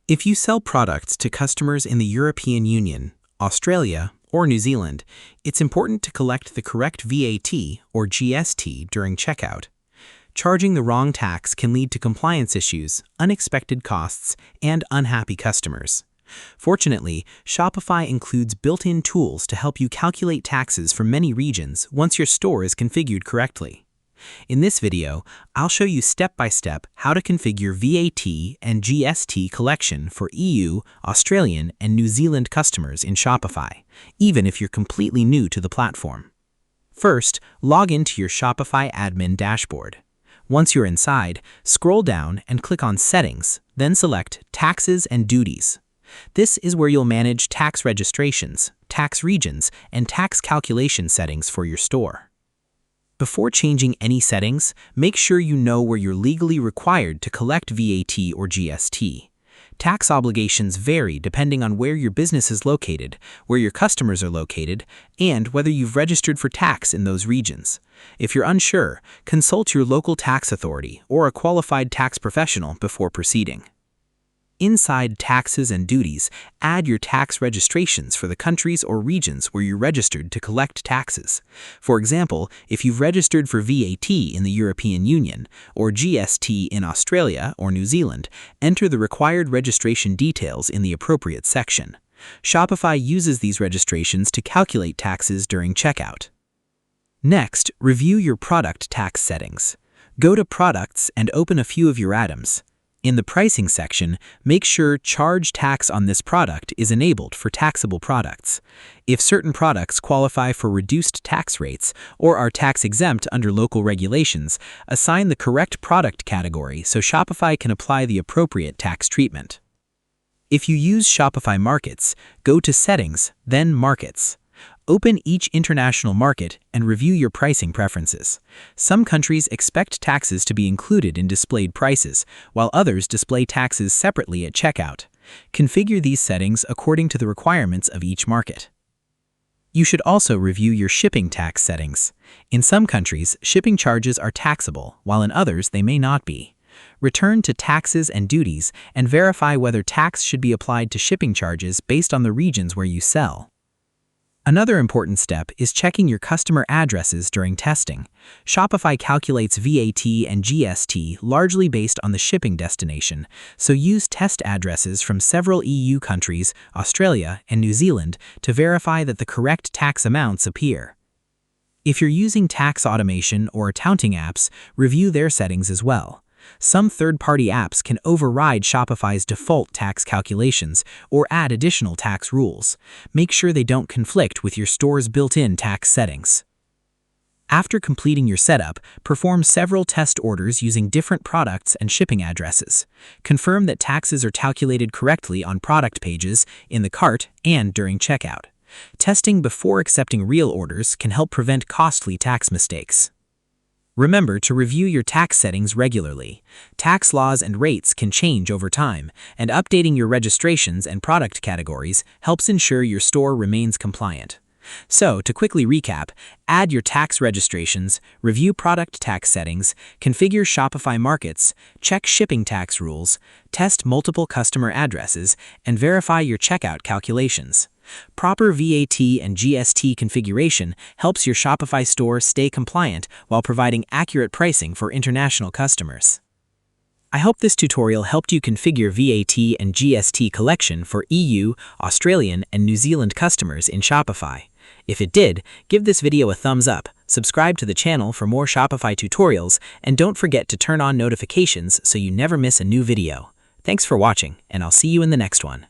If you sell products to customers in the European Union, Australia, or New Zealand, it's important to collect the correct VAT or GST during checkout. Charging the wrong tax can lead to compliance issues, unexpected costs, and unhappy customers. Fortunately, Shopify includes built-in tools to help you calculate taxes for many regions once your store is configured correctly. In this video, I'll show you step-by-step how to configure VAT and GST collection for EU, Australian, and New Zealand customers in Shopify, even if you're completely new to the platform. First, log into your Shopify admin dashboard. Once you're inside, scroll down and click on Settings, then select Taxes and Duties. This is where you'll manage tax registrations, tax regions, and tax calculation settings for your store. Before changing any settings, make sure you know where you're legally required to collect VAT or GST. Tax obligations vary depending on where your business is located, where your customers are located, and whether you've registered for tax in those regions. If you're unsure, consult your local tax authority or a qualified tax professional before proceeding. Inside Taxes and Duties, add your tax registrations for the countries or regions where you're registered to collect taxes. For example, if you've registered for VAT in the European Union or GST in Australia or New Zealand, enter the required registration details in the appropriate section. Shopify uses these registrations to calculate taxes during checkout. Next, review your product tax settings. Go to Products and open a few of your items. In the pricing section, make sure Charge Tax on this product is enabled for taxable products. If certain products qualify for reduced tax rates or are tax-exempt under local regulations, assign the correct product category so Shopify can apply the appropriate tax treatment. If you use Shopify Markets, go to Settings, then Markets. Open each international market and review your pricing preferences. Some countries expect taxes to be included in displayed prices, while others display taxes separately at checkout. Configure these settings according to the requirements of each market. You should also review your shipping tax settings. In some countries, shipping charges are taxable, while in others they may not be. Return to Taxes and Duties and verify whether tax should be applied to shipping charges based on the regions where you sell. Another important step is checking your customer addresses during testing. Shopify calculates VAT and GST largely based on the shipping destination, so use test addresses from several EU countries, Australia, and New Zealand to verify that the correct tax amounts appear. If you're using tax automation or accounting apps, review their settings as well. Some third-party apps can override Shopify's default tax calculations or add additional tax rules. Make sure they don't conflict with your store's built-in tax settings. After completing your setup, perform several test orders using different products and shipping addresses. Confirm that taxes are calculated correctly on product pages, in the cart, and during checkout. Testing before accepting real orders can help prevent costly tax mistakes. Remember to review your tax settings regularly. Tax laws and rates can change over time, and updating your registrations and product categories helps ensure your store remains compliant. So, to quickly recap, add your tax registrations, review product tax settings, configure Shopify Markets, check shipping tax rules, test multiple customer addresses, and verify your checkout calculations. Proper VAT and GST configuration helps your Shopify store stay compliant while providing accurate pricing for international customers. I hope this tutorial helped you configure VAT and GST collection for EU, Australian, and New Zealand customers in Shopify. If it did, give this video a thumbs up, subscribe to the channel for more Shopify tutorials, and don't forget to turn on notifications so you never miss a new video. Thanks for watching, and I'll see you in the next one.